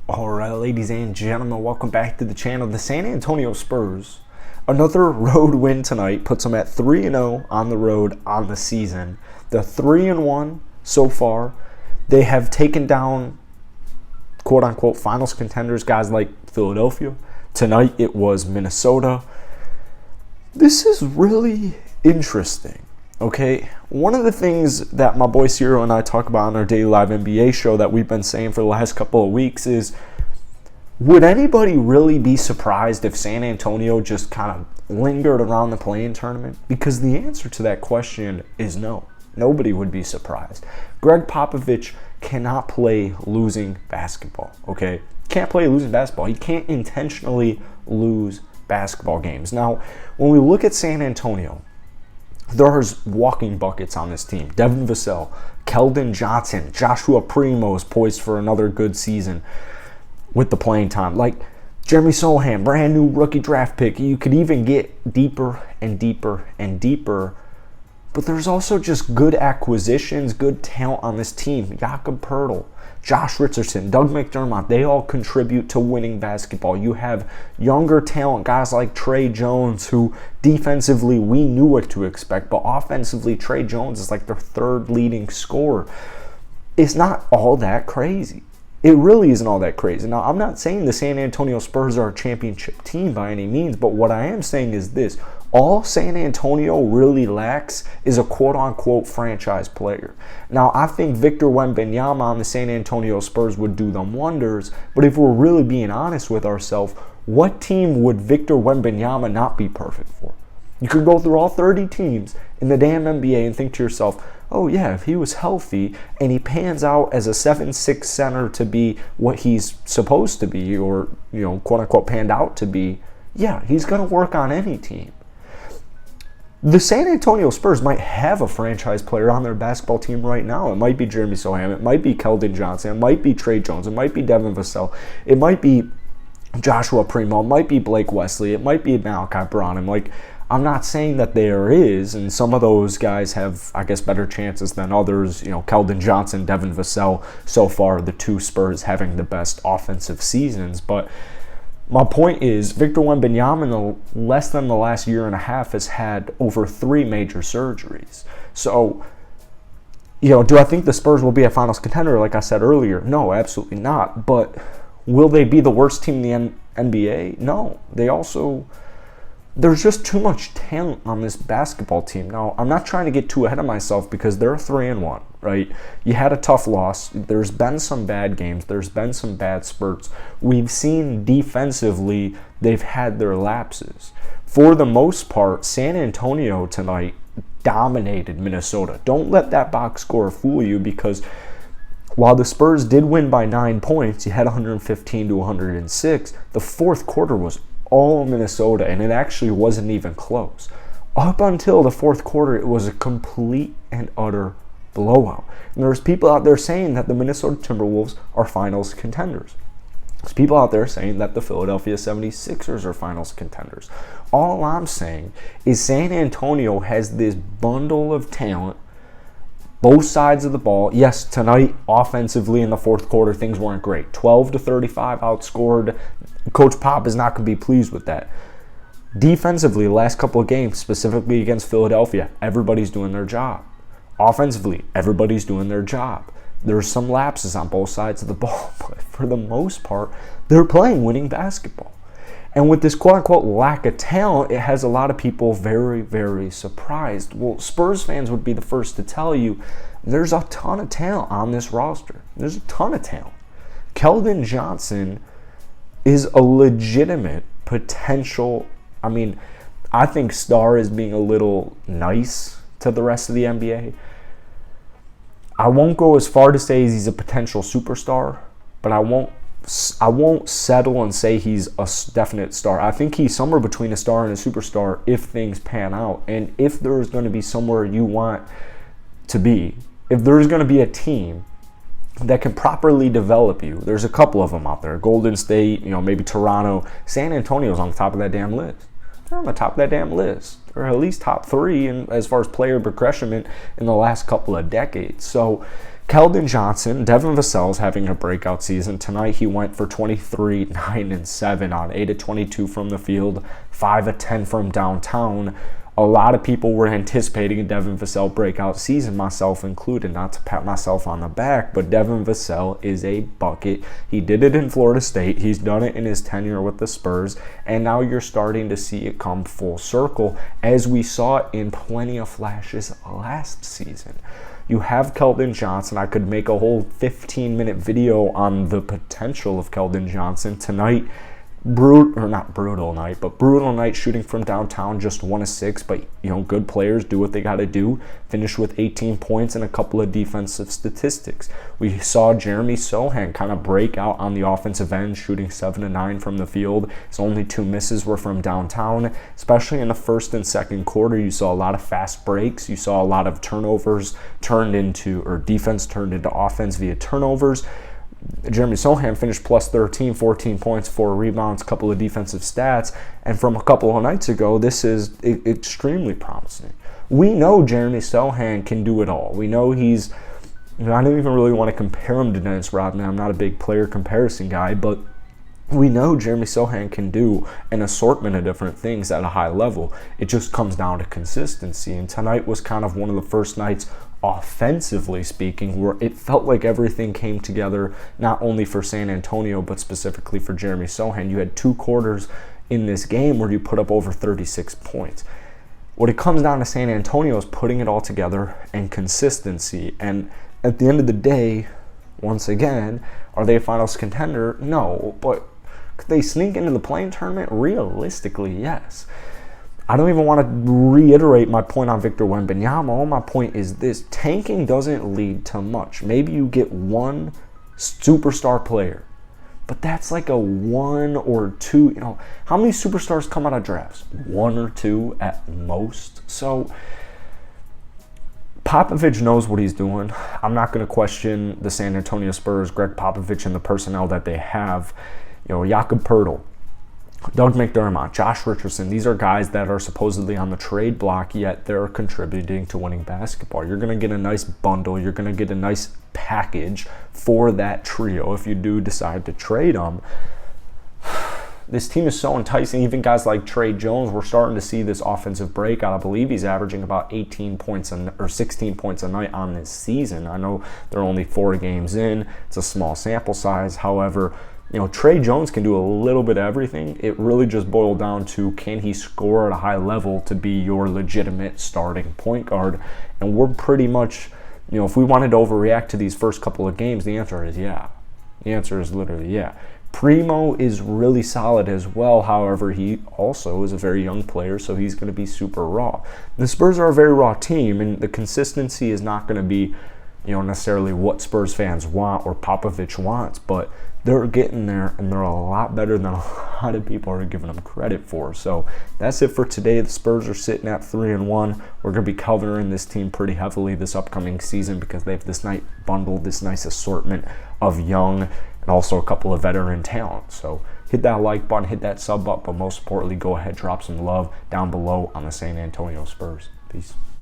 Alright, ladies and gentlemen, welcome back to the channel. The San Antonio Spurs, another road win tonight, puts them at 3-0 on the road on the season. They're 3-1 so far. They have taken down quote-unquote finals contenders, guys like Philadelphia. Tonight it was Minnesota. This is really interesting, okay? One of the things that my boy Ciro and I talk about on our Daily Live NBA show that we've been saying for the last couple of weeks is, would anybody really be surprised if San Antonio just kind of lingered around the play-in tournament? Because the answer to that question is no. Nobody would be surprised. Greg Popovich cannot play losing basketball, okay? Can't play losing basketball. He can't intentionally lose basketball games. Now, when we look at San Antonio, there's walking buckets on this team. Devin Vassell, Keldon Johnson, Joshua Primo is poised for another good season with the playing time. Like Jeremy Sohan, brand new rookie draft pick. You could even get deeper and deeper and deeper. But there's also just good acquisitions, good talent on this team. Jakob Poeltl, Josh Richardson, Doug McDermott, they all contribute to winning basketball. You have younger talent, guys like Trey Jones, who defensively we knew what to expect, but offensively Trey Jones is like their third leading scorer. It's not all that crazy. It really isn't all that crazy. Now, I'm not saying the San Antonio Spurs are a championship team by any means, but what I am saying is this. All San Antonio really lacks is a quote-unquote franchise player. Now, I think Victor Wembanyama on the San Antonio Spurs would do them wonders, but if we're really being honest with ourselves, what team would Victor Wembanyama not be perfect for? You could go through all 30 teams in the damn NBA and think to yourself, oh yeah, if he was healthy and he pans out as a 7'6" center to be what he's supposed to be, or, quote-unquote panned out to be, yeah, he's going to work on any team. The San Antonio Spurs might have a franchise player on their basketball team right now. It might be Jeremy Sohan. It might be Keldon Johnson. It might be Trey Jones. It might be Devin Vassell. It might be Joshua Primo. It might be Blake Wesley. It might be Malachi Branham. I'm not saying that there is, and some of those guys have, I guess, better chances than others. Keldon Johnson, Devin Vassell, so far the two Spurs having the best offensive seasons. But my point is, Victor Wembanyama in less than the last year and a half has had over 3 major surgeries. So, do I think the Spurs will be a finals contender like I said earlier? No, absolutely not. But will they be the worst team in the NBA? No. There's just too much talent on this basketball team. Now, I'm not trying to get too ahead of myself because they're 3-1, right? You had a tough loss. There's been some bad games. There's been some bad spurts. We've seen defensively they've had their lapses. For the most part, San Antonio tonight dominated Minnesota. Don't let that box score fool you, because while the Spurs did win by 9 points, you had 115 to 106. The fourth quarter was all Minnesota, and it actually wasn't even close. Up until the fourth quarter, it was a complete and utter blowout. And there's people out there saying that the Minnesota Timberwolves are finals contenders. There's people out there saying that the Philadelphia 76ers are finals contenders. All I'm saying is San Antonio has this bundle of talent, both sides of the ball. Yes, tonight, offensively in the fourth quarter, things weren't great. 12-35 outscored. Coach Pop is not going to be pleased with that. Defensively, the last couple of games, specifically against Philadelphia, everybody's doing their job. Offensively, everybody's doing their job. There's some lapses on both sides of the ball, but for the most part, they're playing winning basketball. And with this quote-unquote lack of talent, it has a lot of people very, very surprised. Well, Spurs fans would be the first to tell you there's a ton of talent on this roster. There's a ton of talent. Keldon Johnson is a legitimate potential. I think star is being a little nice to the rest of the NBA. I won't go as far to say he's a potential superstar, but I won't settle and say he's a definite star. I think he's somewhere between a star and a superstar if things pan out. And if there's going to be somewhere you want to be, if there's going to be a team that can properly develop you, there's a couple of them out there. Golden State, maybe Toronto. San Antonio's on the top of that damn list. They're on the top of that damn list. They're at least top 3 as far as player progression in the last couple of decades. So Keldon Johnson, Devin Vassell's having a breakout season. Tonight he went for 23, 9, and 7 on 8 of 22 from the field, 5 of 10 from downtown. A lot of people were anticipating a Devin Vassell breakout season, myself included. Not to pat myself on the back, but Devin Vassell is a bucket. He did it in Florida State. He's done it in his tenure with the Spurs. And now you're starting to see it come full circle, as we saw it in plenty of flashes last season. You have Keldon Johnson. I could make a whole 15-minute video on the potential of Keldon Johnson tonight. Brutal night shooting from downtown, just 1 of 6, but good players do what they got to do. Finished with 18 points and a couple of defensive statistics. We saw Jeremy Sohan kind of break out on the offensive end, shooting 7 of 9 from the field. His only 2 misses were from downtown, especially in the first and second quarter. You saw a lot of fast breaks. You saw a lot of turnovers defense turned into offense via turnovers. Jeremy Sohan finished plus 13, 14 points, 4 rebounds, couple of defensive stats. And from a couple of nights ago, this is extremely promising. We know Jeremy Sohan can do it all. We know he's, I don't even really want to compare him to Dennis Rodman. I'm not a big player comparison guy, but we know Jeremy Sohan can do an assortment of different things at a high level. It just comes down to consistency. And tonight was kind of one of the first nights, offensively speaking, where it felt like everything came together, not only for San Antonio, but specifically for Jeremy Sohan. You had 2 quarters in this game where you put up over 36 points. What it comes down to San Antonio is putting it all together and consistency. And at the end of the day, once again, are they a finals contender? No, but could they sneak into the play-in tournament? Realistically, yes. I don't even want to reiterate my point on Victor Wembanyama. All my point is this: tanking doesn't lead to much. Maybe you get 1 superstar player, but that's like a 1 or 2. How many superstars come out of drafts? 1 or 2 at most. So Popovich knows what he's doing. I'm not going to question the San Antonio Spurs, Greg Popovich, and the personnel that they have. Jakob Poeltl, Doug McDermott, Josh Richardson, these are guys that are supposedly on the trade block, yet they're contributing to winning basketball. You're going to get a nice bundle. You're going to get a nice package for that trio if you do decide to trade them. This team is so enticing. Even guys like Trey Jones, we're starting to see this offensive breakout. I believe he's averaging about 16 points a night on this season. I know they're only 4 games in. It's a small sample size. However, Trey Jones can do a little bit of everything. It really just boiled down to, can he score at a high level to be your legitimate starting point guard? And we're pretty much, if we wanted to overreact to these first couple of games, the answer is yeah. The answer is literally yeah. Primo is really solid as well. However, he also is a very young player, so he's going to be super raw. The Spurs are a very raw team, and the consistency is not going to be, necessarily what Spurs fans want or Popovich wants, but they're getting there, and they're a lot better than a lot of people are giving them credit for. So that's it for today. The Spurs are sitting at 3-1. We're going to be covering this team pretty heavily this upcoming season because they have this nice bundle, this nice assortment of young and also a couple of veteran talent. So hit that like button, hit that sub button, but most importantly, go ahead, drop some love down below on the San Antonio Spurs. Peace.